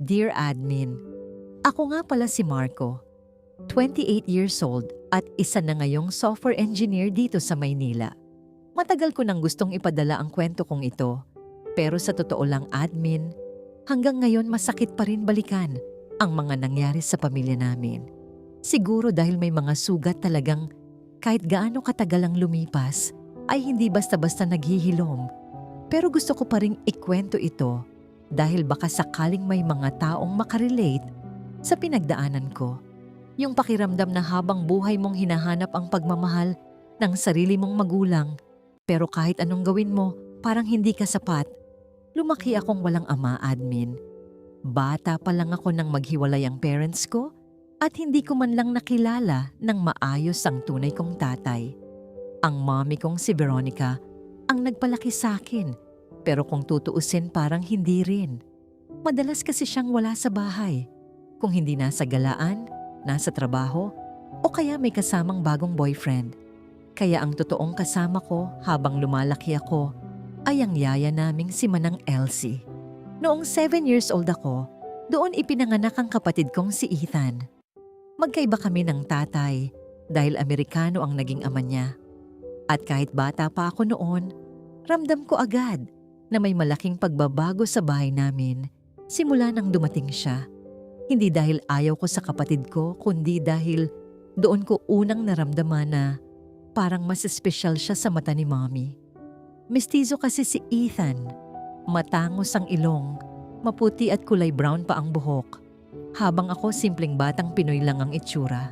Dear Admin, ako nga pala si Marco, 28 years old at isa na ngayong software engineer dito sa Maynila. Matagal ko nang gustong ipadala ang kwento kong ito, pero sa totoo lang admin, hanggang ngayon masakit pa rin balikan ang mga nangyari sa pamilya namin. Siguro dahil may mga sugat talagang kahit gaano katagal ang lumipas ay hindi basta-basta naghihilom. Pero gusto ko pa ring ikwento ito dahil baka sakaling may mga taong makarelate sa pinagdaanan ko. Yung pakiramdam na habang buhay mong hinahanap ang pagmamahal ng sarili mong magulang, pero kahit anong gawin mo, parang hindi ka sapat. Lumaki akong walang ama, admin. Bata pa lang ako nang maghiwalay ang parents ko at hindi ko man lang nakilala ng maayos ang tunay kong tatay. Ang mommy kong si Veronica ang nagpalaki sa akin, pero kung tutuusin parang hindi rin. Madalas kasi siyang wala sa bahay. Kung hindi nasa galaan, nasa trabaho, o kaya may kasamang bagong boyfriend. Kaya ang totoong kasama ko habang lumalaki ako ay ang yaya naming si Manang Elsie. Noong 7 years old ako, doon ipinanganak ang kapatid kong si Ethan. Magkaiba kami ng tatay dahil Amerikano ang naging ama niya. At kahit bata pa ako noon, ramdam ko agad na may malaking pagbabago sa bahay namin simula nang dumating siya. Hindi dahil ayaw ko sa kapatid ko, kundi dahil doon ko unang naramdaman na parang mas espesyal siya sa mata ni Mommy. Mestizo kasi si Ethan. Matangos ang ilong, maputi at kulay brown pa ang buhok. Habang ako simpleng batang Pinoy lang ang itsura.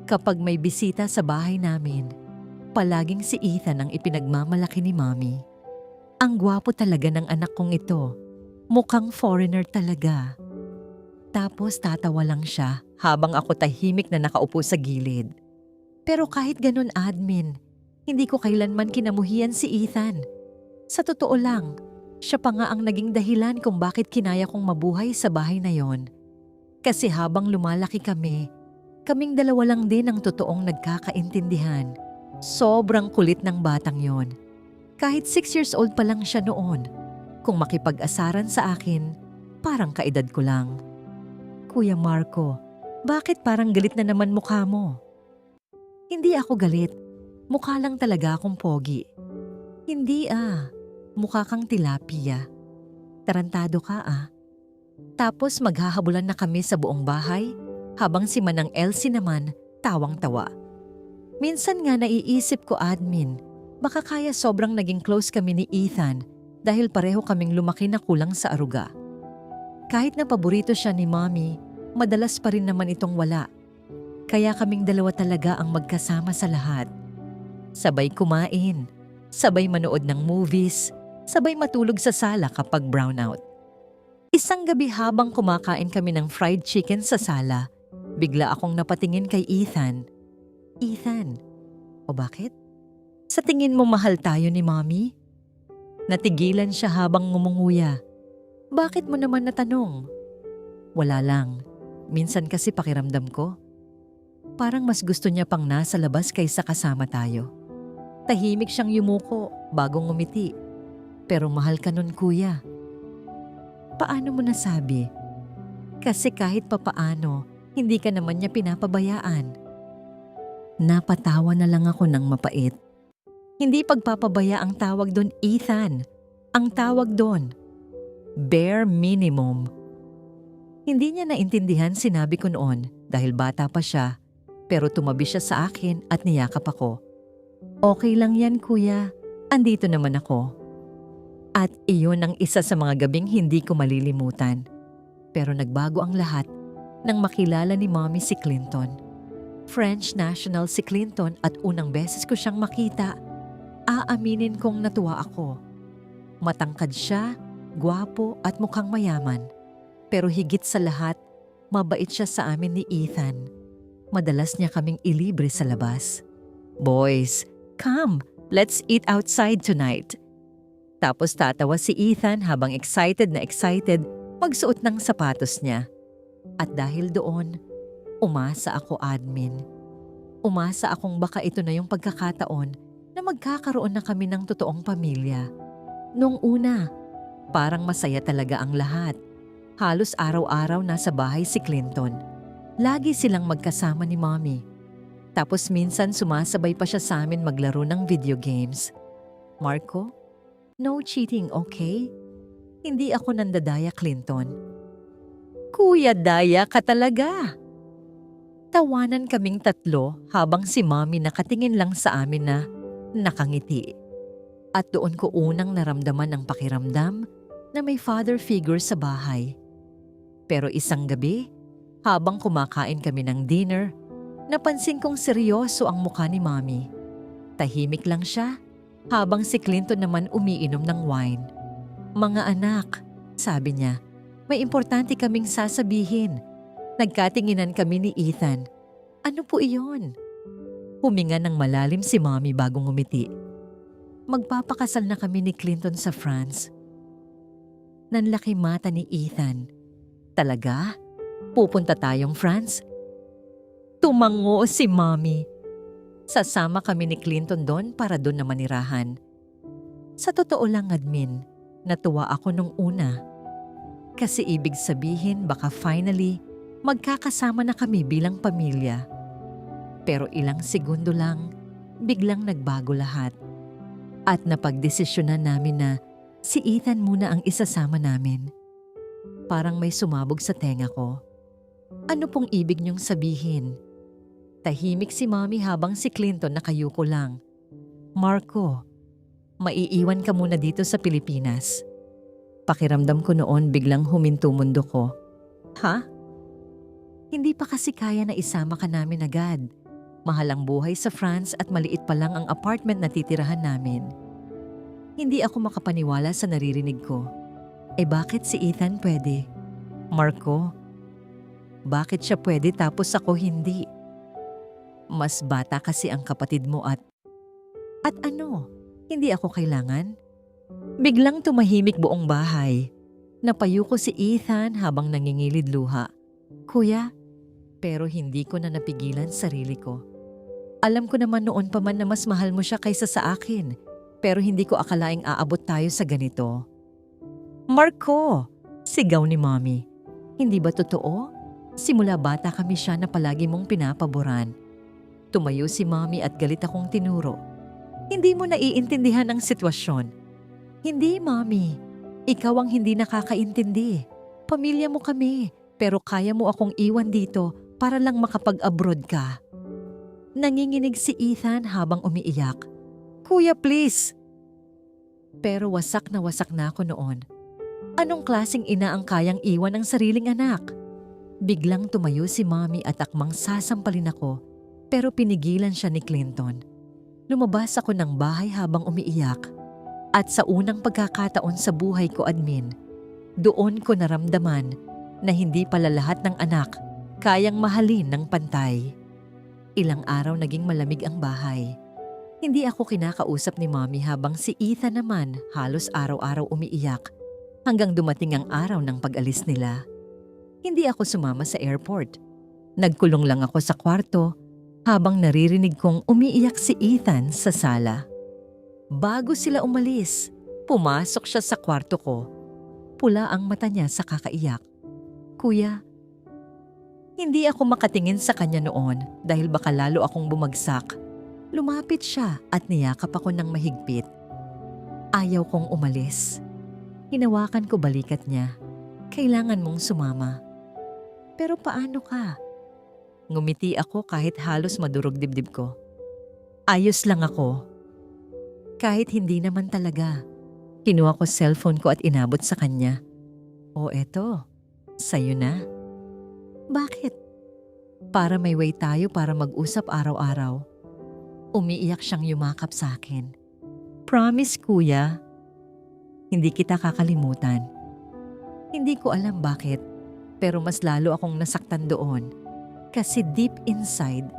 Kapag may bisita sa bahay namin, palaging si Ethan ang ipinagmamalaki ni Mommy. Ang gwapo talaga ng anak kong ito. Mukhang foreigner talaga. Tapos tatawa lang siya habang ako tahimik na nakaupo sa gilid. Pero kahit ganun admin, hindi ko kailanman kinamuhian si Ethan. Sa totoo lang, siya pa nga ang naging dahilan kung bakit kinaya kong mabuhay sa bahay na yon. Kasi habang lumalaki kami, kaming dalawa lang din ang totoong nagkakaintindihan. Sobrang kulit ng batang yon. Kahit 6 years old pa lang siya noon, kung makipag-asaran sa akin, parang kaedad ko lang. Kuya Marco, bakit parang galit na naman mukha mo? Hindi ako galit. Mukha lang talaga akong pogi. Hindi mukha kang tilapia. Tarantado ka Tapos maghahabulan na kami sa buong bahay, habang si Manang Elsie naman tawang-tawa. Minsan nga naiisip ko admin, baka kaya sobrang naging close kami ni Ethan dahil pareho kaming lumaki na kulang sa aruga. Kahit na paborito siya ni Mommy, madalas pa rin naman itong wala. Kaya kaming dalawa talaga ang magkasama sa lahat. Sabay kumain, sabay manood ng movies, sabay matulog sa sala kapag brownout. Isang gabi habang kumakain kami ng fried chicken sa sala, bigla akong napatingin kay Ethan. Ethan, o bakit? Sa tingin mo mahal tayo ni Mommy? Natigilan siya habang ngumunguya. Bakit mo naman natanong? Wala lang. Minsan kasi pakiramdam ko, parang mas gusto niya pang nasa labas kaysa kasama tayo. Tahimik siyang yumuko bago ngumiti. Pero mahal ka nun, kuya. Paano mo nasabi? Kasi kahit papaano, hindi ka naman niya pinapabayaan. Napatawa na lang ako ng mapait. Hindi pagpapabaya ang tawag doon, Ethan. Ang tawag doon, bare minimum. Hindi niya naintindihan sinabi ko noon dahil bata pa siya, pero tumabi siya sa akin at niyakap ako. Okay lang yan, kuya. Andito naman ako. At iyon ang isa sa mga gabing hindi ko malilimutan. Pero nagbago ang lahat nang makilala ni Mommy si Clinton. French national si Clinton at unang beses ko siyang makita. Aaminin kong natuwa ako. Matangkad siya, gwapo at mukhang mayaman. Pero higit sa lahat, mabait siya sa amin ni Ethan. Madalas niya kaming ilibre sa labas. Boys, come, let's eat outside tonight. Tapos tatawa si Ethan habang excited na excited magsuot ng sapatos niya. At dahil doon, umasa ako admin. Umasa akong baka ito na yung pagkakataon na magkakaroon na kami ng totoong pamilya. Noong una, parang masaya talaga ang lahat. Halos araw-araw nasa bahay si Clinton. Lagi silang magkasama ni Mommy. Tapos minsan sumasabay pa siya sa amin maglaro ng video games. Marco, no cheating, okay? Hindi ako nandadaya, Clinton. Kuya, daya ka talaga. Tawanan kaming tatlo habang si Mommy nakatingin lang sa amin na nakangiti. At doon ko unang naramdaman ang pakiramdam na may father figure sa bahay. Pero isang gabi, habang kumakain kami ng dinner, napansin kong seryoso ang mukha ni Mommy. Tahimik lang siya, habang si Clinton naman umiinom ng wine. Mga anak, sabi niya, may importante kaming sasabihin. Nagkatinginan kami ni Ethan. Ano po iyon? Huminga ng malalim si Mommy bago ngumiti. Magpapakasal na kami ni Clinton sa France. Nanlaki mata ni Ethan. Talaga? Pupunta tayong France? Tumango si Mommy. Sasama kami ni Clinton doon para doon na manirahan. Sa totoo lang, admin, natuwa ako nung una. Kasi ibig sabihin baka finally magkakasama na kami bilang pamilya. Pero ilang segundo lang, biglang nagbago lahat. At napagdesisyonan namin na si Ethan muna ang isasama namin. Parang may sumabog sa tenga ko. Ano pong ibig niyong sabihin? Tahimik si Mommy habang si Clinton nakayuko lang. Marco, maiiwan ka muna dito sa Pilipinas. Pakiramdam ko noon biglang huminto mundo ko. Ha? Hindi pa kasi kaya na isama ka namin agad. Mahal ang buhay sa France at maliit pa lang ang apartment na titirahan namin. Hindi ako makapaniwala sa naririnig ko. Bakit si Ethan pwede? Marco, bakit siya pwede tapos ako hindi? Mas bata kasi ang kapatid mo at ano? Hindi ako kailangan? Biglang tumahimik buong bahay. Napayuko si Ethan habang nangingilid luha. Kuya, pero hindi ko na napigilan sarili ko. Alam ko naman noon pa man na mas mahal mo siya kaysa sa akin, pero hindi ko akalaing aabot tayo sa ganito. Marco! Sigaw ni Mommy. Hindi ba totoo? Simula bata kami siya na palagi mong pinapaboran. Tumayo si Mommy at galit akong tinuro. Hindi mo naiintindihan ang sitwasyon. Hindi, Mommy. Ikaw ang hindi nakakaintindi. Pamilya mo kami, pero kaya mo akong iwan dito para lang makapag-abroad ka. Nanginginig si Ethan habang umiiyak. Kuya, please! Pero wasak na ako noon. Anong klaseng ina ang kayang iwan ng sariling anak? Biglang tumayo si Mommy at akmang sasampalin ako, pero pinigilan siya ni Clinton. Lumabas ako ng bahay habang umiiyak. At sa unang pagkakataon sa buhay ko, admin, doon ko naramdaman na hindi pala lahat ng anak kayang mahalin ng pantay. Ilang araw naging malamig ang bahay. Hindi ako kinakausap ni Mommy habang si Ethan naman halos araw-araw umiiyak hanggang dumating ang araw ng pag-alis nila. Hindi ako sumama sa airport. Nagkulong lang ako sa kwarto habang naririnig kong umiiyak si Ethan sa sala. Bago sila umalis, pumasok siya sa kwarto ko. Pula ang mata niya sa kakaiyak. Kuya, hindi ako makatingin sa kanya noon dahil baka lalo akong bumagsak. Lumapit siya at niyakap ako ng mahigpit. Ayaw kong umalis. Hinawakan ko balikat niya. Kailangan mong sumama. Pero paano ka? Ngumiti ako kahit halos madurog dibdib ko. Ayos lang ako. Kahit hindi naman talaga. Kinuha ko cellphone ko at inabot sa kanya. O eto, sa'yo na. Bakit? Para may way tayo para mag-usap araw-araw. Umiiyak siyang yumakap sa akin. Promise, kuya. Hindi kita kakalimutan. Hindi ko alam bakit, pero mas lalo akong nasaktan doon. Kasi deep inside,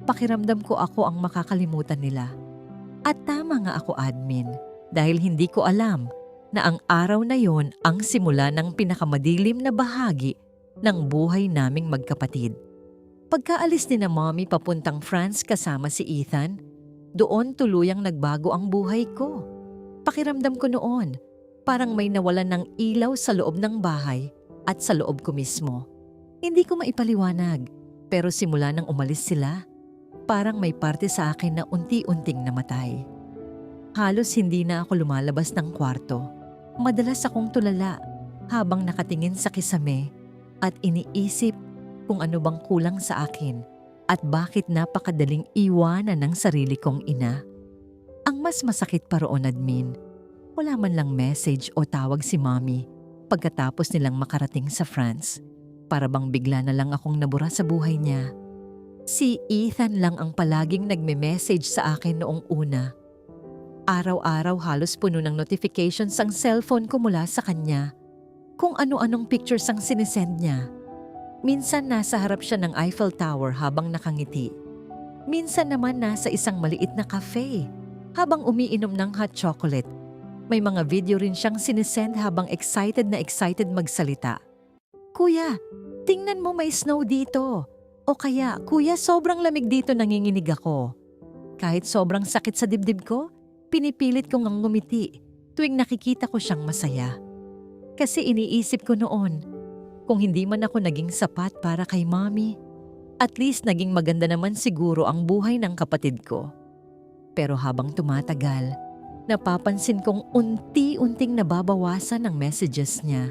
pakiramdam ko ako ang makakalimutan nila. At tama nga ako, admin, dahil hindi ko alam na ang araw na yon ang simula ng pinakamadilim na bahagi ng buhay naming magkapatid. Pagkaalis ni na Mommy papuntang France kasama si Ethan, doon tuluyang nagbago ang buhay ko. Pakiramdam ko noon, parang may nawalan ng ilaw sa loob ng bahay at sa loob ko mismo. Hindi ko maipaliwanag, pero simula nang umalis sila, parang may parte sa akin na unti-unting namatay. Halos hindi na ako lumalabas ng kwarto. Madalas akong tulala habang nakatingin sa kisame at iniisip kung ano bang kulang sa akin at bakit napakadaling iwanan ng sarili kong ina. Ang mas masakit pa roon, admin, wala man lang message o tawag si Mommy pagkatapos nilang makarating sa France. Para bang bigla na lang akong nabura sa buhay niya. Si Ethan lang ang palaging nagme-message sa akin noong una. Araw-araw halos puno ng notifications ang cellphone ko mula sa kanya. Kung ano-anong pictures ang sinisend niya. Minsan nasa harap siya ng Eiffel Tower habang nakangiti. Minsan naman nasa isang maliit na cafe habang umiinom ng hot chocolate. May mga video rin siyang sinisend habang excited magsalita. Kuya, tingnan mo may snow dito. O kaya, kuya, sobrang lamig dito, nanginginig ako. Kahit sobrang sakit sa dibdib ko, pinipilit kong ang ngumiti tuwing nakikita ko siyang masaya. Kasi iniisip ko noon, kung hindi man ako naging sapat para kay Mommy, at least naging maganda naman siguro ang buhay ng kapatid ko. Pero habang tumatagal, napapansin kong unti-unting nababawasan ang messages niya.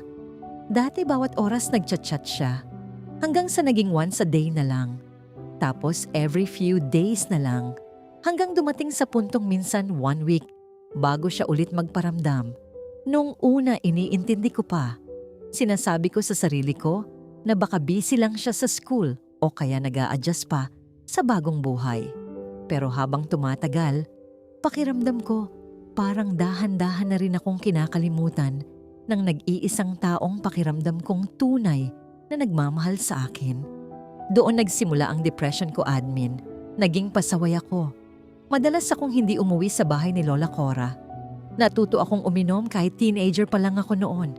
Dati bawat oras nagchat-chat siya, hanggang sa naging once a day na lang. Tapos every few days na lang, hanggang dumating sa puntong minsan 1 week bago siya ulit magparamdam. Nung una iniintindi ko pa, sinasabi ko sa sarili ko na baka busy lang siya sa school o kaya nag-a-adjust pa sa bagong buhay. Pero habang tumatagal, pakiramdam ko parang dahan-dahan na rin akong kinakalimutan ng nag-iisang taong pakiramdam kong tunay na nagmamahal sa akin. Doon nagsimula ang depression ko, admin. Naging pasaway ako. Madalas akong hindi umuwi sa bahay ni Lola Cora. Natuto akong uminom kahit teenager pa lang ako noon.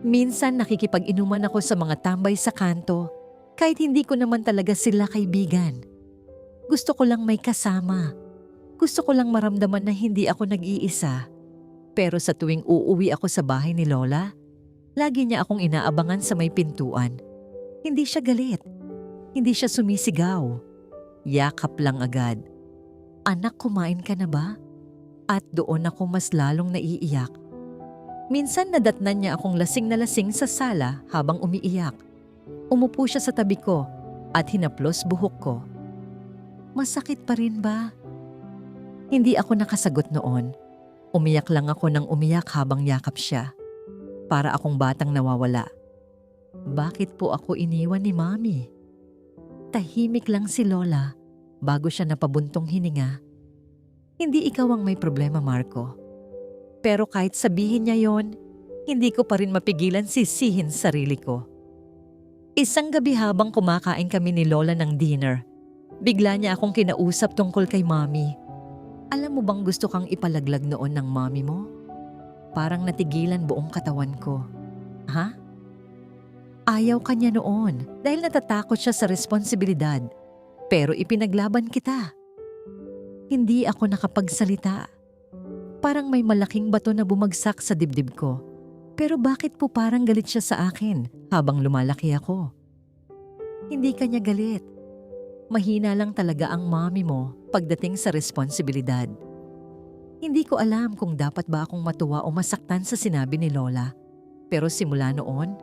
Minsan nakikipag-inuman ako sa mga tambay sa kanto kahit hindi ko naman talaga sila kaibigan. Gusto ko lang may kasama. Gusto ko lang maramdaman na hindi ako nag-iisa. Pero sa tuwing uuwi ako sa bahay ni Lola, lagi niya akong inaabangan sa may pintuan. Hindi siya galit. Hindi siya sumisigaw. Yakap lang agad. Anak, kumain ka na ba? At doon ako mas lalong naiiyak. Minsan nadatnan niya akong lasing na lasing sa sala habang umiiyak. Umupo siya sa tabi ko at hinaplos buhok ko. Masakit pa rin ba? Hindi ako nakasagot noon. Umiyak lang ako ng umiyak habang yakap siya. Para akong batang nawawala. Bakit po ako iniwan ni Mommy? Tahimik lang si Lola bago siya napabuntong hininga. Hindi ikaw ang may problema, Marco. Pero kahit sabihin niya yon, hindi ko pa rin mapigilan sisihin sarili ko. Isang gabi habang kumakain kami ni Lola ng dinner, bigla niya akong kinausap tungkol kay Mommy. Alam mo bang gusto kang ipalaglag noon ng Mommy mo? Parang natigilan buong katawan ko. Ha? Ayaw ka niya noon dahil natatakot siya sa responsibilidad. Pero ipinaglaban kita. Hindi ako nakapagsalita. Parang may malaking bato na bumagsak sa dibdib ko. Pero bakit po parang galit siya sa akin habang lumalaki ako? Hindi ka niya galit. Mahina lang talaga ang Mommy mo pagdating sa responsibilidad. Hindi ko alam kung dapat ba akong matuwa o masaktan sa sinabi ni Lola. Pero simula noon,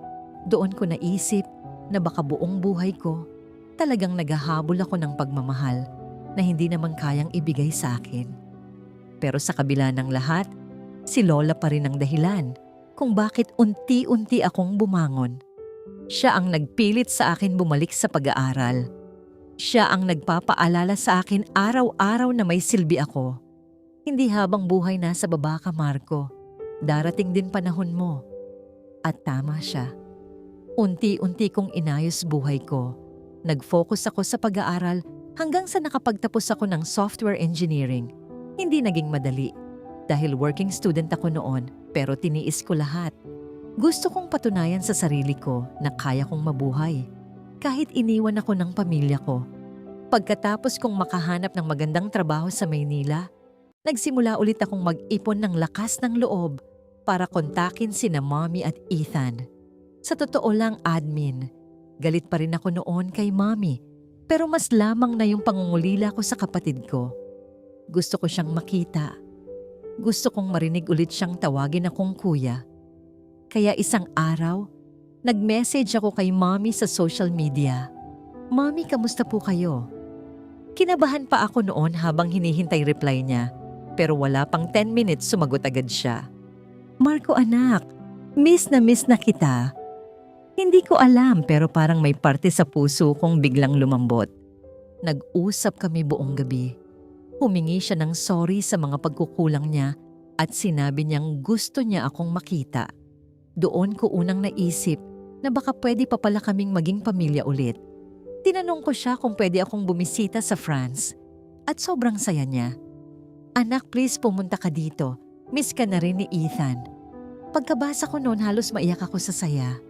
doon ko naisip na baka buong buhay ko talagang naghahabol ako ng pagmamahal na hindi naman kayang ibigay sa akin. Pero sa kabila ng lahat, si Lola pa rin ang dahilan kung bakit unti-unti akong bumangon. Siya ang nagpilit sa akin bumalik sa pag-aaral. Siya ang nagpapaalala sa akin araw-araw na may silbi ako. Hindi habang buhay nasa baba ka, Marco. Darating din panahon mo. At tama siya. Unti-unti kong inayos buhay ko. Nag-focus ako sa pag-aaral hanggang sa nakapagtapos ako ng software engineering. Hindi naging madali. Dahil working student ako noon, pero tiniis ko lahat. Gusto kong patunayan sa sarili ko na kaya kong mabuhay. Kahit iniwan ako ng pamilya ko. Pagkatapos kong makahanap ng magandang trabaho sa Maynila, nagsimula ulit akong mag-ipon ng lakas ng loob para kontakin sina Mommy at Ethan. Sa totoo lang, admin, galit pa rin ako noon kay Mommy, pero mas lamang na yung pangungulila ko sa kapatid ko. Gusto ko siyang makita. Gusto kong marinig ulit siyang tawagin akong kuya. Kaya isang araw, nag-message ako kay Mommy sa social media. Mommy, kamusta po kayo? Kinabahan pa ako noon habang hinihintay reply niya, pero wala pang 10 minutes sumagot agad siya. Marco anak, miss na kita. Hindi ko alam pero parang may parte sa puso kong biglang lumambot. Nag-usap kami buong gabi. Humingi siya ng sorry sa mga pagkukulang niya at sinabi niyang gusto niya akong makita. Doon ko unang naisip na baka pwede pa pala kaming maging pamilya ulit. Tinanong ko siya kung pwede akong bumisita sa France at sobrang saya niya. Anak, please pumunta ka dito. Miss ka na rin ni Ethan. Pagkabasa ko noon halos maiyak ako sa saya.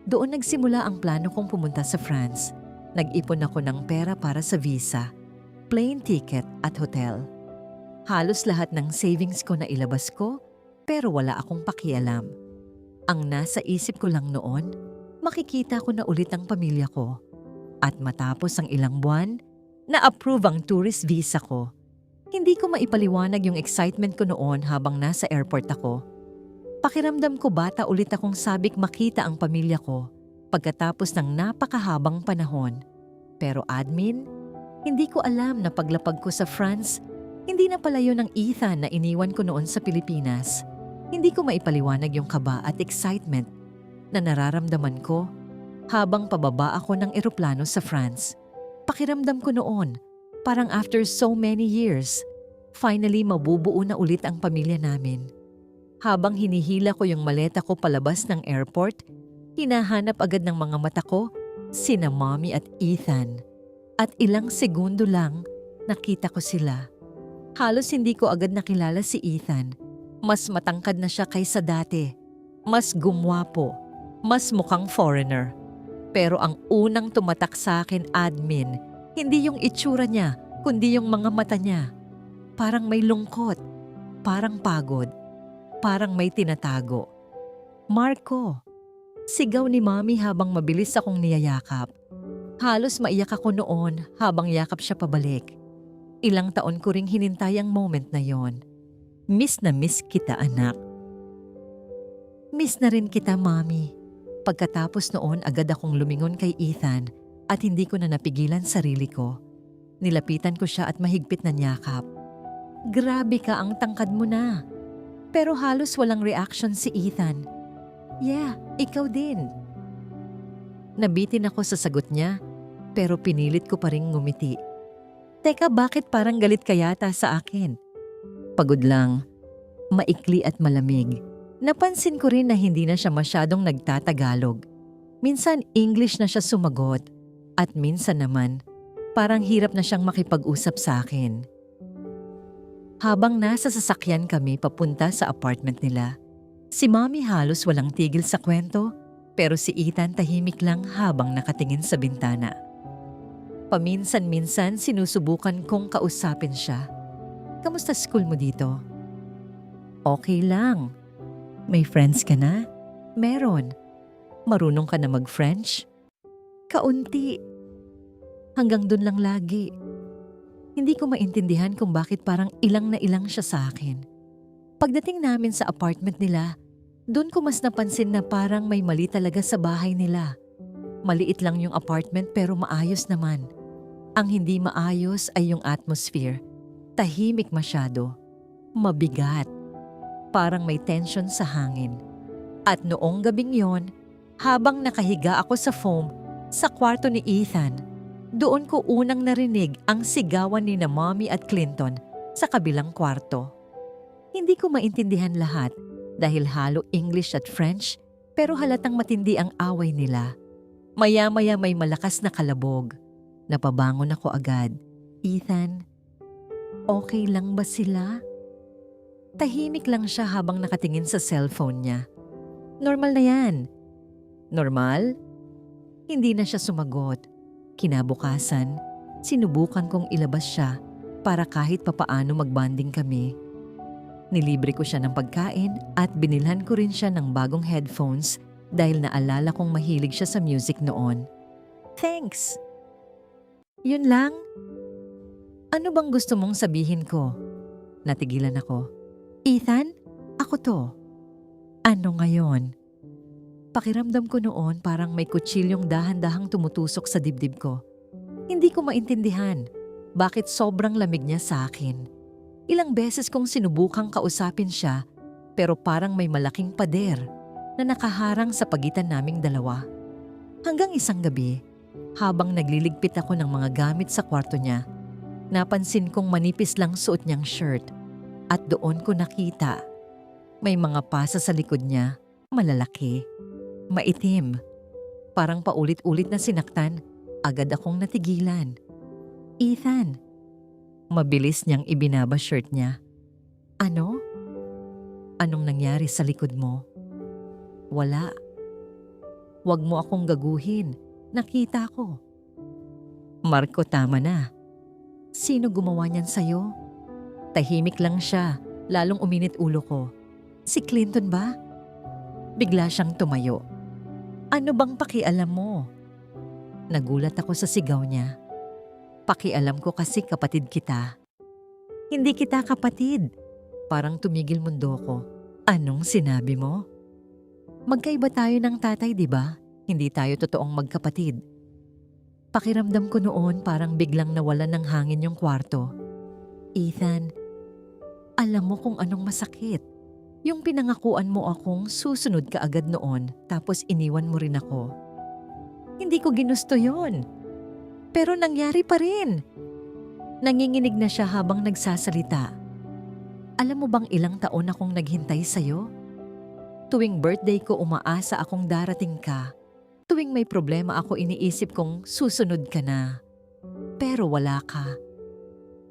Doon nagsimula ang plano kong pumunta sa France. Nag-ipon ako ng pera para sa visa, plane ticket at hotel. Halos lahat ng savings ko na ilabas ko, pero wala akong pakialam. Ang nasa isip ko lang noon, makikita ko na ulit ang pamilya ko. At matapos ang ilang buwan, na-approve ang tourist visa ko. Hindi ko maipaliwanag yung excitement ko noon habang nasa airport ako. Pakiramdam ko bata ulit akong sabik makita ang pamilya ko pagkatapos ng napakahabang panahon. Pero admin, hindi ko alam na paglapag ko sa France, hindi na pala yun ang Ethan na iniwan ko noon sa Pilipinas. Hindi ko maipaliwanag yung kaba at excitement na nararamdaman ko habang pababa ako ng eroplano sa France. Pakiramdam ko noon, parang after so many years, finally mabubuo na ulit ang pamilya namin. Habang hinihila ko yung maleta ko palabas ng airport, hinahanap agad ng mga mata ko sina Mommy at Ethan. At ilang segundo lang, nakita ko sila. Halos hindi ko agad nakilala si Ethan. Mas matangkad na siya kaysa dati. Mas gumwapo. Mas mukhang foreigner. Pero ang unang tumatak sa akin, admin, hindi yung itsura niya, kundi yung mga mata niya. Parang may lungkot. Parang pagod. Parang may tinatago. Marco, sigaw ni Mommy habang mabilis akong niyayakap. Halos maiyak ako noon habang yakap siya pabalik. Ilang taon ko ring hinintay ang moment na yon. Miss na miss kita, anak. Miss na rin kita, Mommy. Pagkatapos noon agad akong lumingon kay Ethan at hindi ko na napigilan sarili ko. Nilapitan ko siya at mahigpit na niyakap. Grabe ka, ang tangkad mo na. Pero halos walang reaction si Ethan. Yeah, ikaw din. Nabitin ako sa sagot niya, pero pinilit ko pa ring ngumiti. Teka, bakit parang galit ka yata sa akin? Pagod lang, maikli at malamig. Napansin ko rin na hindi na siya masyadong nagtatagalog. Minsan English na siya sumagot, at minsan naman, parang hirap na siyang makipag-usap sa akin. Habang nasa sasakyan kami papunta sa apartment nila, si Mommy halos walang tigil sa kwento, pero si Ethan tahimik lang habang nakatingin sa bintana. Paminsan-minsan sinusubukan kong kausapin siya. Kamusta school mo dito? Okay lang. May friends ka na? Meron. Marunong ka na mag-French? Kaunti. Hanggang dun lang lagi. Hindi ko maintindihan kung bakit parang ilang na ilang siya sa akin. Pagdating namin sa apartment nila, doon ko mas napansin na parang may mali talaga sa bahay nila. Maliit lang yung apartment pero maayos naman. Ang hindi maayos ay yung atmosphere. Tahimik masyado. Mabigat. Parang may tension sa hangin. At noong gabing yon, habang nakahiga ako sa foam sa kwarto ni Ethan, doon ko unang narinig ang sigawan ni na Mommy at Clinton sa kabilang kwarto. Hindi ko maintindihan lahat dahil halo English at French, pero halatang matindi ang away nila. Maya-maya may malakas na kalabog. Napabangon ako agad. Ethan, okay lang ba sila? Tahimik lang siya habang nakatingin sa cellphone niya. Normal na yan. Normal? Hindi na siya sumagot. Kinabukasan, sinubukan kong ilabas siya para kahit papaano magbanding kami. Nilibre ko siya ng pagkain at binilhan ko rin siya ng bagong headphones dahil naalala kong mahilig siya sa music noon. Thanks. Yun lang? Ano bang gusto mong sabihin ko? Natigilan ako. Ethan, ako to. Ano ngayon? Pakiramdam ko noon parang may kutsilyong dahan-dahang tumutusok sa dibdib ko. Hindi ko maintindihan bakit sobrang lamig niya sa akin. Ilang beses kong sinubukang kausapin siya pero parang may malaking pader na nakaharang sa pagitan naming dalawa. Hanggang isang gabi, habang nagliligpit ako ng mga gamit sa kwarto niya, napansin kong manipis lang suot niyang shirt at doon ko nakita may mga pasa sa likod niya, malalaki. Maitim. Parang paulit-ulit na sinaktan, agad akong natigilan. Ethan. Mabilis niyang ibinaba shirt niya. Ano? Anong nangyari sa likod mo? Wala. Huwag mo akong gaguhin. Nakita ko. Marco, tama na. Sino gumawa niyan sa'yo? Tahimik lang siya, lalong uminit ulo ko. Si Clinton ba? Bigla siyang tumayo. Ano bang pakialam mo? Nagulat ako sa sigaw niya. Pakialam ko kasi kapatid kita. Hindi kita kapatid. Parang tumigil mundo ko. Anong sinabi mo? Magkaiba tayo ng tatay, di ba? Hindi tayo totoong magkapatid. Pakiramdam ko noon parang biglang nawalan ng hangin yung kwarto. Ethan, alam mo kung anong masakit. Yung pinangakuan mo akong susunod ka agad noon tapos iniwan mo rin ako. Hindi ko ginusto yon. Pero nangyari pa rin. Nanginginig na siya habang nagsasalita. Alam mo bang ilang taon akong naghintay sa'yo? Tuwing birthday ko umaasa akong darating ka. Tuwing may problema ako iniisip kong susunod ka na. Pero wala ka.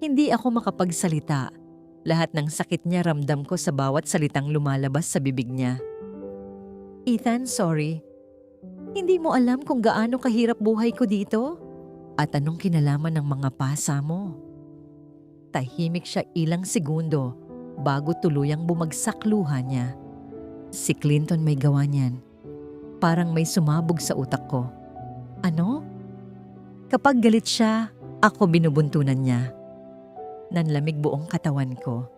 Hindi ako makapagsalita. Lahat ng sakit niya ramdam ko sa bawat salitang lumalabas sa bibig niya. Ethan, sorry. Hindi mo alam kung gaano kahirap buhay ko dito? At anong kinalaman ng mga pasa mo? Tahimik siya ilang segundo bago tuluyang bumagsak luha niya. Si Clinton may gawa niyan. Parang may sumabog sa utak ko. Ano? Kapag galit siya, ako binubuntunan niya. Nanlamig buong katawan ko.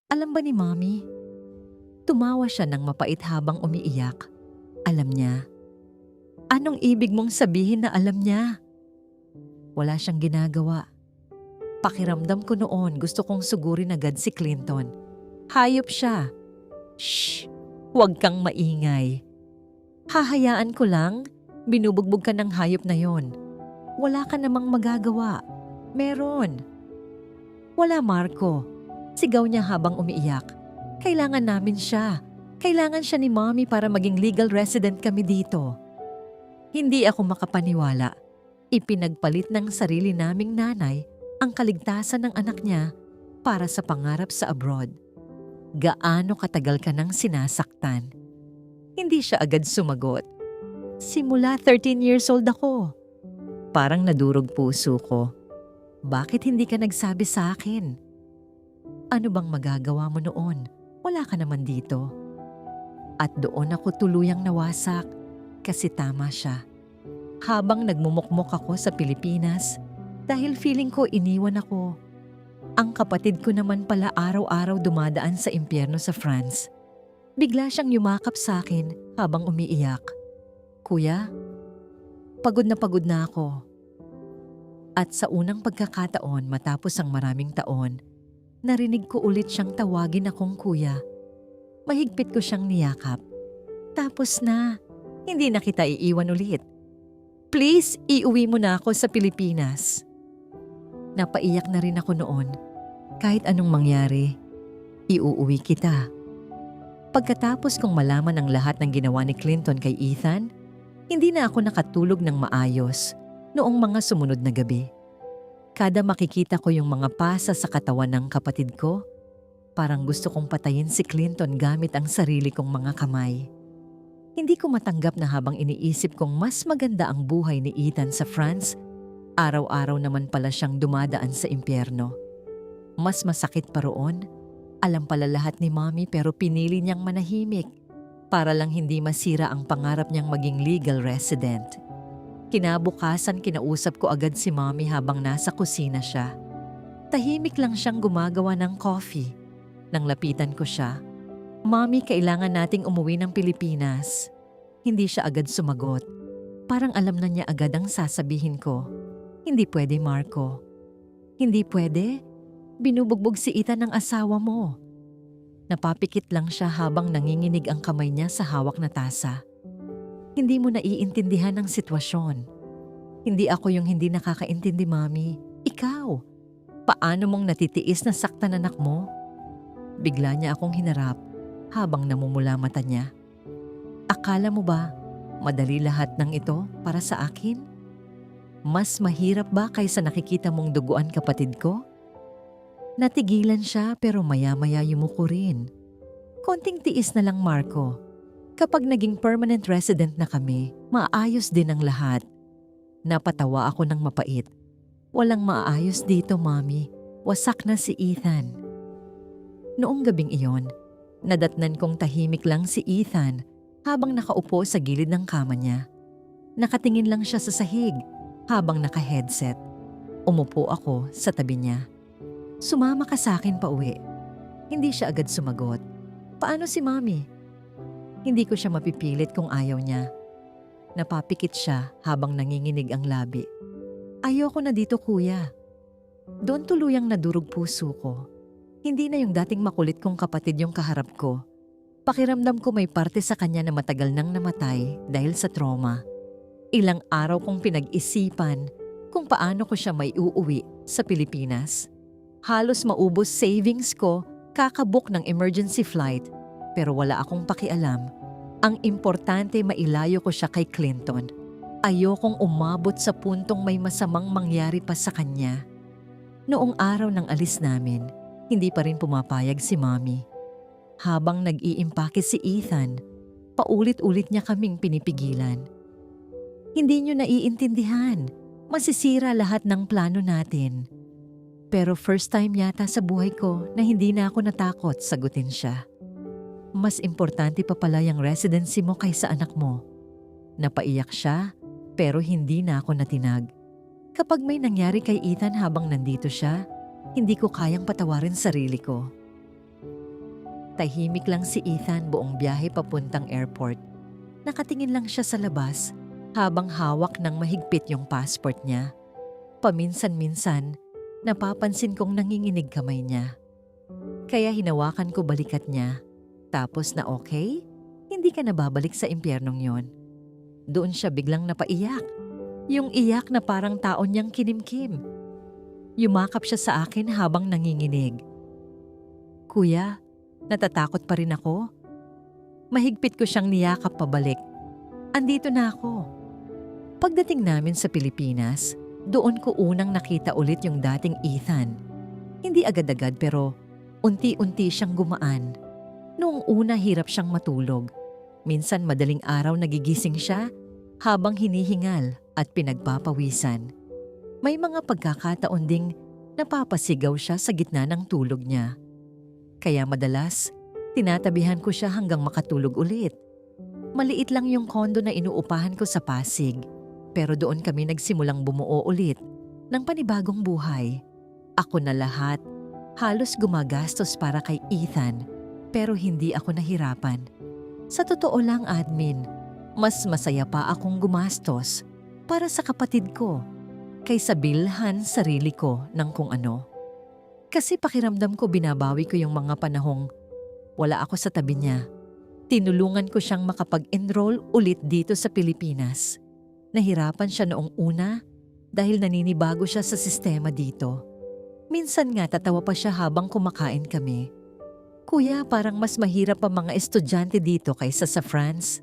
Alam ba ni Mommy? Tumawa siya ng mapait habang umiiyak. Alam niya. Anong ibig mong sabihin na alam niya? Wala siyang ginagawa. Pakiramdam ko noon gusto kong sugurin agad si Clinton. Hayop siya. Shh! Huwag kang maingay. Hahayaan ko lang, binubugbog ka ng hayop na yon. Wala ka namang magagawa. Meron. Wala, Marco. Sigaw niya habang umiiyak. Kailangan namin siya. Kailangan siya ni Mommy para maging legal resident kami dito. Hindi ako makapaniwala. Ipinagpalit ng sarili naming nanay ang kaligtasan ng anak niya para sa pangarap sa abroad. Gaano katagal ka nang sinasaktan? Hindi siya agad sumagot. Simula 13 years old ako. Parang nadurog puso ko. Bakit hindi ka nagsabi sa akin? Ano bang magagawa mo noon? Wala ka naman dito. At doon ako tuluyang nawasak kasi tama siya. Habang nagmumukmok ako sa Pilipinas dahil feeling ko iniwan ako. Ang kapatid ko naman pala araw-araw dumadaan sa impyerno sa France. Bigla siyang yumakap sa akin habang umiiyak. Kuya, pagod na ako. At sa unang pagkakataon matapos ang maraming taon, narinig ko ulit siyang tawagin akong kuya. Mahigpit ko siyang niyakap. Tapos na, hindi na kita iiwan ulit. Please, iuwi mo na ako sa Pilipinas. Napaiyak na rin ako noon. Kahit anong mangyari, iuuwi kita. Pagkatapos kong malaman ang lahat ng ginawa ni Clinton kay Ethan, hindi na ako nakatulog ng maayos noong mga sumunod na gabi. Kada makikita ko yung mga pasa sa katawan ng kapatid ko, parang gusto kong patayin si Clinton gamit ang sarili kong mga kamay. Hindi ko matanggap na habang iniisip kong mas maganda ang buhay ni Ethan sa France, araw-araw naman pala siyang dumadaan sa impyerno. Mas masakit pa roon, alam pala lahat ni Mommy pero pinili niyang manahimik. para lang hindi masira ang pangarap niyang maging legal resident. Kinabukasan kinausap ko agad si Mommy habang nasa kusina siya. Tahimik lang siyang gumagawa ng coffee. Nang lapitan ko siya, "Mommy, kailangan nating umuwi ng Pilipinas." Hindi siya agad sumagot. Parang alam na niya agad ang sasabihin ko. "Hindi pwede, Marco." "Hindi pwede? Binubugbog si Ethan ng asawa mo." Napapikit lang siya habang nanginginig ang kamay niya sa hawak na tasa. "Hindi mo naiintindihan ang sitwasyon. Hindi ako yung hindi nakakaintindi, Mommy. Ikaw. Paano mong natitiis na saktan anak mo?" Bigla niya akong hinarap habang namumula mata niya. "Akala mo ba madali lahat ng ito para sa akin? Mas mahirap ba kaysa nakikita mong duguan kapatid ko?" Natigilan siya pero maya-maya yumuko rin. "Konting tiis na lang, Marco. Kapag naging permanent resident na kami, maayos din ang lahat." Napatawa ako ng mapait. "Walang maayos dito, Mommy. Wasak na si Ethan." Noong gabing iyon, nadatnan kong tahimik lang si Ethan habang nakaupo sa gilid ng kama niya. Nakatingin lang siya sa sahig habang naka-headset. Umupo ako sa tabi niya. "Sumama ka sa akin pauwi." Hindi siya agad sumagot. "Paano si Mommy?" Hindi ko siya mapipilit kung ayaw niya. Napapikit siya habang nanginginig ang labi. "Ayoko na dito, kuya." Doon tuluyang nadurog puso ko. Hindi na yung dating makulit kong kapatid yung kaharap ko. Pakiramdam ko may parte sa kanya na matagal nang namatay dahil sa trauma. Ilang araw kong pinag-isipan kung paano ko siya may uuwi sa Pilipinas. Halos maubos savings ko kakabook ng emergency flight pero wala akong pakialam. Ang importante mailayo ko siya kay Clinton. Ayokong umabot sa puntong may masamang mangyari pa sa kanya. Noong araw ng alis namin, hindi pa rin pumapayag si Mommy. Habang nag-iimpake si Ethan, paulit-ulit niya kaming pinipigilan. "Hindi niyo naiintindihan. Masisira lahat ng plano natin." Pero first time yata sa buhay ko na hindi na ako natakot sagutin siya. "Mas importante pa pala yung residency mo kaysa anak mo." Napaiyak siya pero hindi na ako natinag. Kapag may nangyari kay Ethan habang nandito siya, hindi ko kayang patawarin sarili ko. Tahimik lang si Ethan buong biyahe papuntang airport. Nakatingin lang siya sa labas habang hawak ng mahigpit yung passport niya. Paminsan-minsan, napapansin kong nanginginig kamay niya. Kaya hinawakan ko balikat niya. Tapos na okay, hindi ka na babalik sa impyernong yon. Doon siya biglang napaiyak. Yung iyak na parang taon niyang kinimkim. Yumakap siya sa akin habang nanginginig. "Kuya, natatakot pa rin ako." Mahigpit ko siyang niyakap pabalik. "Andito na ako." Pagdating namin sa Pilipinas, doon ko unang nakita ulit yung dating Ethan. Hindi agad-agad pero unti-unti siyang gumaan. Noong una hirap siyang matulog. Minsan madaling araw nagigising siya habang hinihingal at pinagpapawisan. May mga pagkakataon ding napapasigaw siya sa gitna ng tulog niya. Kaya madalas, tinatabihan ko siya hanggang makatulog ulit. Maliit lang yung kondo na inuupahan ko sa Pasig. Pero doon kami nagsimulang bumuo ulit ng panibagong buhay. Ako na lahat, halos gumagastos para kay Ethan. Pero hindi ako nahirapan. Sa totoo lang, admin, mas masaya pa akong gumastos para sa kapatid ko kaysa bilhan sarili ko ng kung ano. Kasi pakiramdam ko binabawi ko yung mga panahong wala ako sa tabi niya. Tinulungan ko siyang makapag-enroll ulit dito sa Pilipinas. Nahirapan siya noong una dahil naninibago siya sa sistema dito. Minsan nga tatawa pa siya habang kumakain kami. "Kuya, parang mas mahirap pa mga estudyante dito kaysa sa France."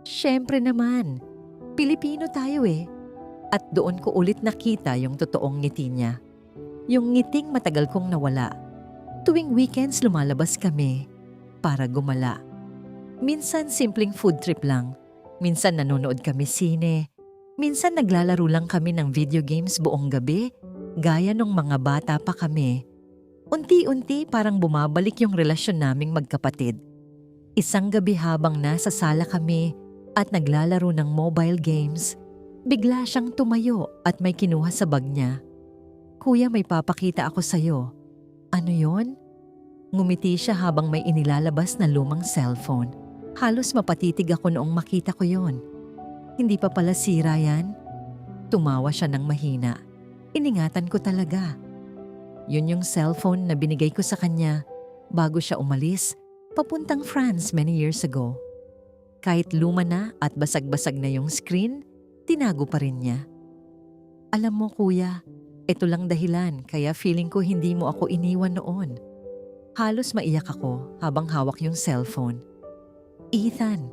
Siyempre naman, Pilipino tayo eh. At doon ko ulit nakita yung totoong ngiti niya. Yung ngiting matagal kong nawala. Tuwing weekends lumalabas kami para gumala. Minsan simpleng food trip lang. Minsan nanonood kami sine. Minsan naglalaro lang kami ng video games buong gabi, gaya nung mga bata pa kami. Unti-unti parang bumabalik yung relasyon naming magkapatid. Isang gabi habang nasa sala kami at naglalaro ng mobile games, bigla siyang tumayo at may kinuha sa bag niya. "Kuya, may papakita ako sa'yo." "Ano yon?" Ngumiti siya habang may inilalabas na lumang cellphone. Halos mapatitig ako noong makita ko yon. "Hindi pa pala sira yan?" Tumawa siya ng mahina. Iningatan ko talaga. Yun yung cellphone na binigay ko sa kanya bago siya umalis papuntang France many years ago. Kahit luma na at basag-basag na yung screen, tinago pa rin niya. "Alam mo kuya, ito lang dahilan kaya feeling ko hindi mo ako iniwan noon." Halos maiyak ako habang hawak yung cellphone. "Ethan,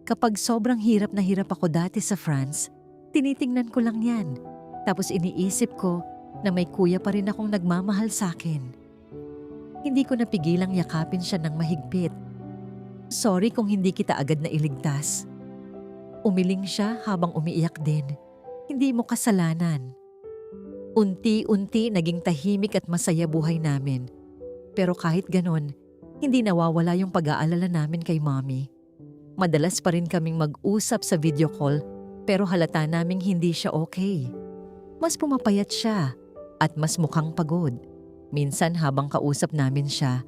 kapag sobrang hirap na hirap ako dati sa France, tinitingnan ko lang yan. Tapos iniisip ko na may kuya pa rin akong nagmamahal sa akin." Hindi ko napigilang yakapin siya ng mahigpit. "Sorry kung hindi kita agad na iligtas." Umiling siya habang umiiyak din. "Hindi mo kasalanan." Unti-unti naging tahimik at masaya buhay namin. Pero kahit ganon, hindi nawawala yung pag-aalala namin kay Mommy. Madalas pa rin kaming mag-usap sa video call pero halata naming hindi siya okay. Mas pumapayat siya at mas mukhang pagod. Minsan habang kausap namin siya,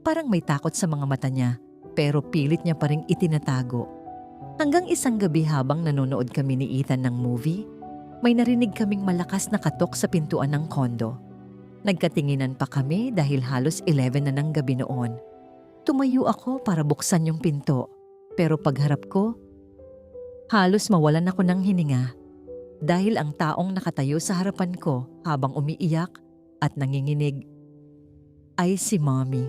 parang may takot sa mga mata niya pero pilit niya pa rin itinatago. Hanggang isang gabi habang nanonood kami ni Ethan ng movie, may narinig kaming malakas na katok sa pintuan ng kondo. Nagkatinginan pa kami dahil halos 11 na ng gabi noon. Tumayo ako para buksan yung pinto, pero pagharap ko, halos mawalan ako ng hininga dahil ang taong nakatayo sa harapan ko habang umiiyak at nanginginig ay si Mommy.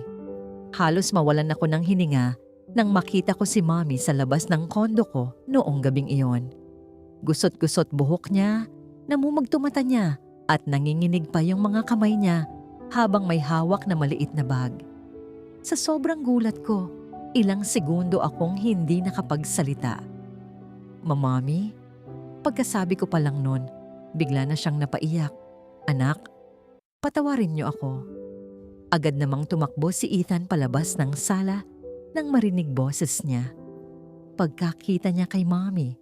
Halos mawalan ako ng hininga nang makita ko si Mommy sa labas ng kondo ko noong gabing iyon. Gusot-gusot buhok niya, namumugto mata niya at nanginginig pa yung mga kamay niya habang may hawak na maliit na bag. Sa sobrang gulat ko, ilang segundo akong hindi nakapagsalita. "Mommy?" Pagkasabi ko pa lang nun, bigla na siyang napaiyak. "Anak, patawarin niyo ako." Agad namang tumakbo si Ethan palabas ng sala nang marinig boses niya. Pagkakita niya kay Mommy,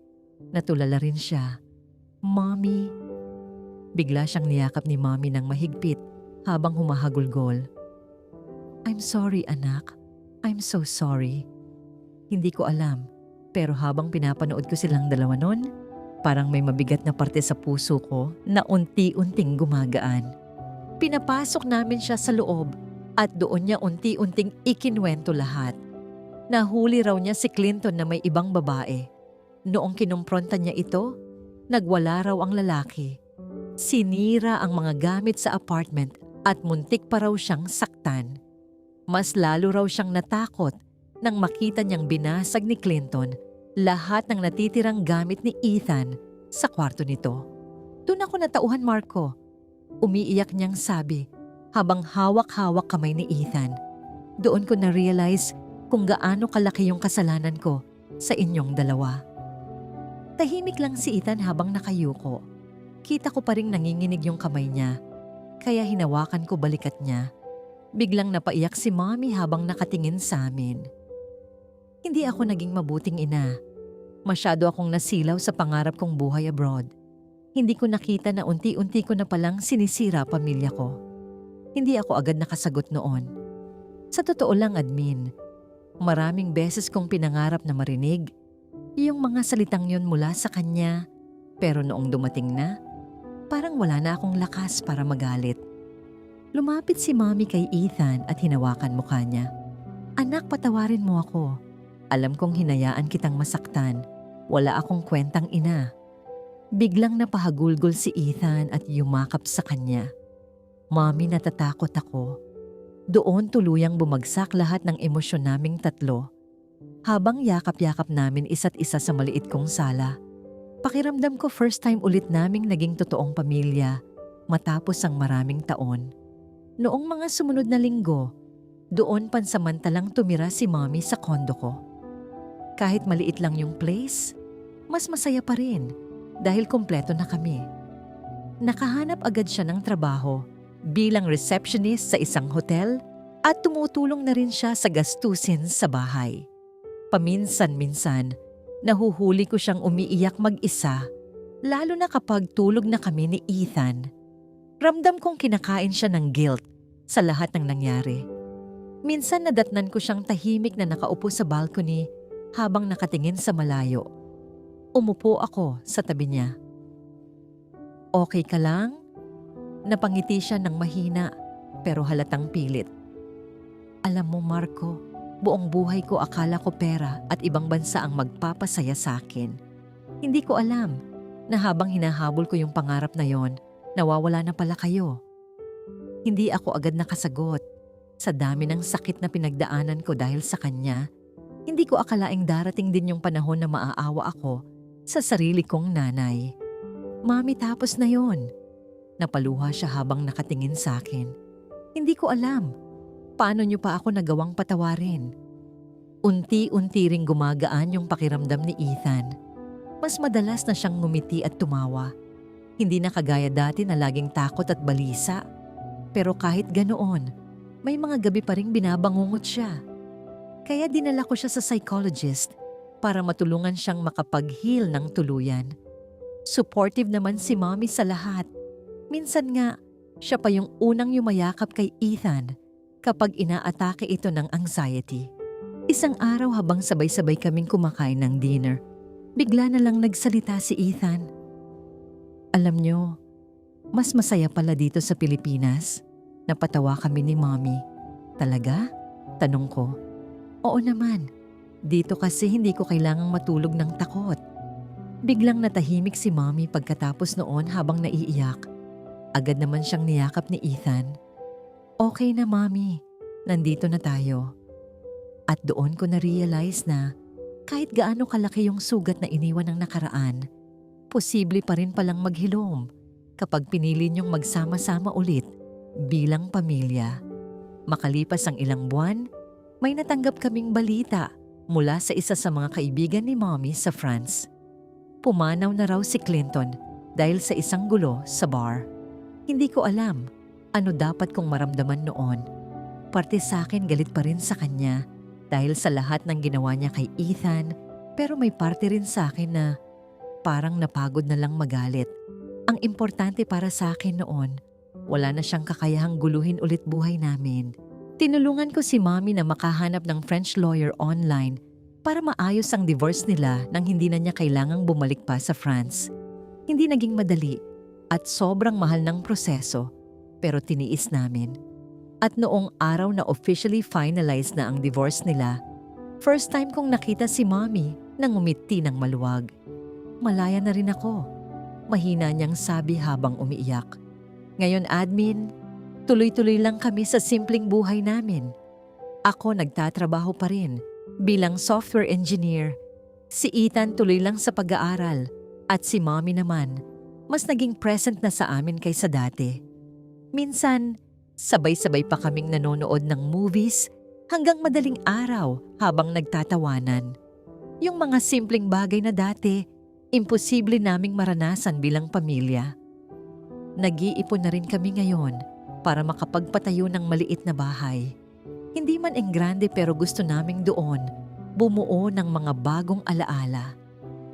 natulala rin siya. "Mommy." Bigla siyang niyakap ni Mommy ng mahigpit habang humahagulgol. "I'm sorry anak, I'm so sorry." Hindi ko alam, pero habang pinapanood ko silang dalawa nun, parang may mabigat na parte sa puso ko na unti-unting gumagaan. Pinapasok namin siya sa loob at doon niya unti-unting ikinuwento lahat. Nahuli raw niya si Clinton na may ibang babae. Noong kinumpronta niya ito, nagwala raw ang lalaki. Sinira ang mga gamit sa apartment at muntik pa raw siyang saktan. Mas lalo raw siyang natakot nang makita niyang binasag ni Clinton lahat ng natitirang gamit ni Ethan sa kwarto nito. "Doon ako natauhan, Marco." Umiiyak niyang sabi habang hawak-hawak kamay ni Ethan. "Doon ko na-realize kung gaano kalaki yung kasalanan ko sa inyong dalawa." Tahimik lang si Ethan habang nakayuko. Kita ko pa ring nanginginig yung kamay niya, kaya hinawakan ko balikat niya. Biglang napaiyak si Mommy habang nakatingin sa amin. Hindi ako naging mabuting ina. Masyado akong nasilaw sa pangarap kong buhay abroad. Hindi ko nakita na unti-unti ko na palang sinisira pamilya ko. Hindi ako agad nakasagot noon. Sa totoo lang, admin, maraming beses kong pinangarap na marinig yung mga salitang yun mula sa kanya, pero noong dumating na, parang wala na akong lakas para magalit. Lumapit si Mommy kay Ethan at hinawakan mukha niya. "Anak, patawarin mo ako. Alam kong hinayaan kitang masaktan. Wala akong kwentang ina." Biglang napahagulgol si Ethan at yumakap sa kanya. "Mommy, natatakot ako." Doon tuluyang bumagsak lahat ng emosyon naming tatlo. Habang yakap-yakap namin isa't isa sa maliit kong sala, pakiramdam ko first time ulit naming naging totoong pamilya matapos ang maraming taon. Noong mga sumunod na linggo, doon pansamantalang tumira si Mommy sa kondo ko. Kahit maliit lang yung place, mas masaya pa rin dahil kompleto na kami. Nakahanap agad siya ng trabaho bilang receptionist sa isang hotel At tumutulong na rin siya sa gastusin sa bahay. Paminsan-minsan, nahuhuli ko siyang umiiyak mag-isa, lalo na kapag tulog na kami ni Ethan. Ramdam kong kinakain siya ng guilt sa lahat ng nangyari. Minsan nadatnan ko siyang tahimik na nakaupo sa balcony habang nakatingin sa malayo. Umupo ako sa tabi niya. "Okay ka lang?" Napangiti siya ng mahina pero halatang pilit. "Alam mo, Marco, buong buhay ko akala ko pera at ibang bansa ang magpapasaya sa akin. Hindi ko alam na habang hinahabol ko yung pangarap na yon, nawawala na pala kayo." Hindi ako agad nakasagot. Sa dami ng sakit na pinagdaanan ko dahil sa kanya, hindi ko akalaing darating din yung panahon na maaawa ako sa sarili kong nanay. "Mami, tapos na yon." Napaluha siya habang nakatingin sa akin. "Hindi ko alam. Paano niyo pa ako nagawang patawarin?" Unti-unti ring gumagaan yung pakiramdam ni Ethan. Mas madalas na siyang ngumiti at tumawa. Hindi na kagaya dati na laging takot at balisa. Pero kahit ganoon, may mga gabi pa ring binabangungot siya. Kaya dinala ko siya sa psychologist para matulungan siyang makapag-heal ng tuluyan. Supportive naman si Mommy sa lahat. Minsan nga, siya pa yung unang yumayakap kay Ethan kapag inaatake ito ng anxiety. Isang araw habang sabay-sabay kaming kumakain ng dinner, bigla na lang nagsalita si Ethan. "Alam nyo, mas masaya pala dito sa Pilipinas." Napatawa kami ni Mommy. "Talaga?" Tanong ko. "Oo naman. Dito kasi hindi ko kailangang matulog ng takot." Biglang natahimik si Mommy pagkatapos noon habang naiiyak. Agad naman siyang niyakap ni Ethan. "Okay na, Mommy. Nandito na tayo." At doon ko na-realize na kahit gaano kalaki yung sugat na iniwan ng nakaraan, posible pa rin palang maghilom kapag pinili niyong magsama-sama ulit bilang pamilya. Makalipas ang ilang buwan, may natanggap kaming balita mula sa isa sa mga kaibigan ni Mommy sa France. Pumanaw na raw si Clinton dahil sa isang gulo sa bar. Hindi ko alam ano dapat kong maramdaman noon. Parte sa akin galit pa rin sa kanya dahil sa lahat ng ginawa niya kay Ethan, pero may parte rin sa akin na parang napagod na lang magalit. Ang importante para sa akin noon, wala na siyang kakayahang guluhin ulit buhay namin. Tinulungan ko si Mommy na makahanap ng French lawyer online para maayos ang divorce nila nang hindi na niya kailangang bumalik pa sa France. Hindi naging madali at sobrang mahal ng proseso, pero tiniis namin. At noong araw na officially finalized na ang divorce nila, first time kong nakita si Mommy na ngumiti ng maluwag. "Malaya na rin ako," mahina niyang sabi habang umiiyak. "Ngayon, admin, tuloy-tuloy lang kami sa simpleng buhay namin. Ako nagtatrabaho pa rin bilang software engineer. Si Ethan tuloy lang sa pag-aaral at si Mommy naman, mas naging present na sa amin kaysa dati. Minsan, sabay-sabay pa kaming nanonood ng movies hanggang madaling araw habang nagtatawanan. Yung mga simpleng bagay na dati, imposible naming maranasan bilang pamilya. Nag-iipon na rin kami ngayon para makapagpatayo ng maliit na bahay. Hindi man enggrande pero gusto naming doon bumuo ng mga bagong alaala.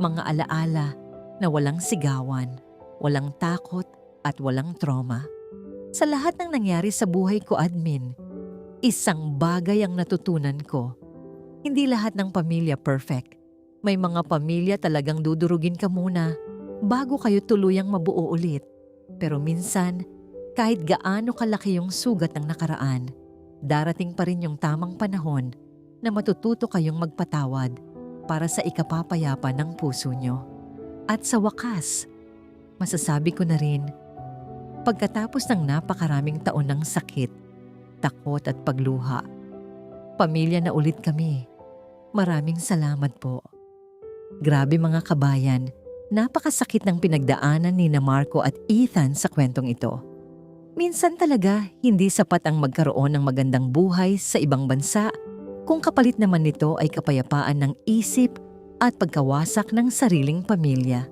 Mga alaala na walang sigawan, walang takot at walang trauma. Sa lahat ng nangyari sa buhay ko, admin, isang bagay ang natutunan ko. Hindi lahat ng pamilya perfect. May mga pamilya talagang dudurugin ka muna bago kayo tuluyang mabuo ulit. Pero minsan, kahit gaano kalaki yung sugat ng nakaraan, darating pa rin yung tamang panahon na matututo kayong magpatawad para sa ikapapayapa ng puso nyo. At sa wakas, masasabi ko na rin, pagkatapos ng napakaraming taon ng sakit, takot at pagluha, pamilya na ulit kami. Maraming salamat po. Grabe mga kabayan, napakasakit ng pinagdaanan ni Marco at Ethan sa kwentong ito. Minsan talaga hindi sapat ang magkaroon ng magandang buhay sa ibang bansa kung kapalit naman nito ay kapayapaan ng isip at pagkawasak ng sariling pamilya.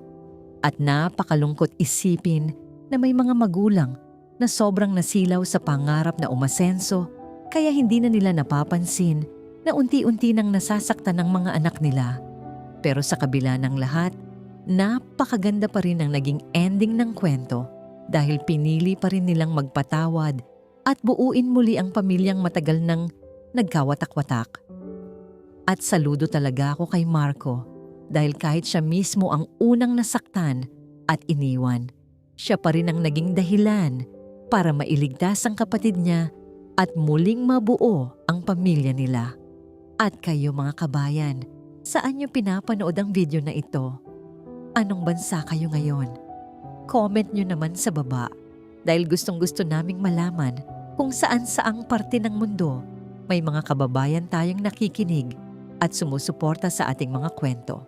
At napakalungkot isipin na may mga magulang na sobrang nasilaw sa pangarap na umasenso Kaya hindi na nila napapansin na unti-unti nang nasasaktan ng mga anak nila. Pero sa kabila ng lahat, napakaganda pa rin ang naging ending ng kwento dahil pinili pa rin nilang magpatawad at buuin muli ang pamilyang matagal nang nagkawatak-watak. At saludo talaga ako kay Marco dahil kahit siya mismo ang unang nasaktan at iniwan, siya pa rin ang naging dahilan para mailigtas ang kapatid niya at muling mabuo ang pamilya nila. At kayo mga kabayan, saan niyo pinapanood ang video na ito? Anong bansa kayo ngayon? Comment niyo naman sa baba dahil gustong-gusto naming malaman kung saan-saang parte ng mundo may mga kababayan tayong nakikinig at sumusuporta sa ating mga kwento.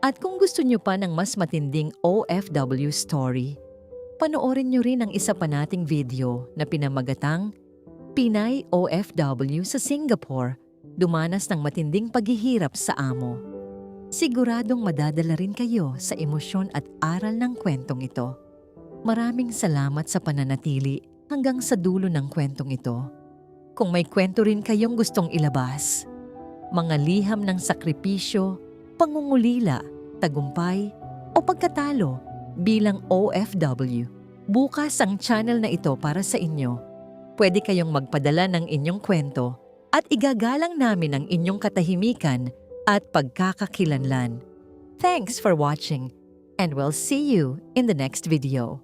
At kung gusto niyo pa ng mas matinding OFW story, panoorin niyo rin ang isa pa nating video na pinamagatang Pinay OFW sa Singapore, dumanas ng matinding paghihirap sa amo. Siguradong madadala rin kayo sa emosyon at aral ng kwentong ito. Maraming salamat sa pananatili hanggang sa dulo ng kwentong ito. Kung may kwento rin kayong gustong ilabas, mga liham ng sakripisyo, pangungulila, tagumpay, o pagkatalo bilang OFW, bukas ang channel na ito para sa inyo. Pwede kayong magpadala ng inyong kwento at igagalang namin ang inyong katahimikan at pagkakakilanlan. Thanks for watching and we'll see you in the next video.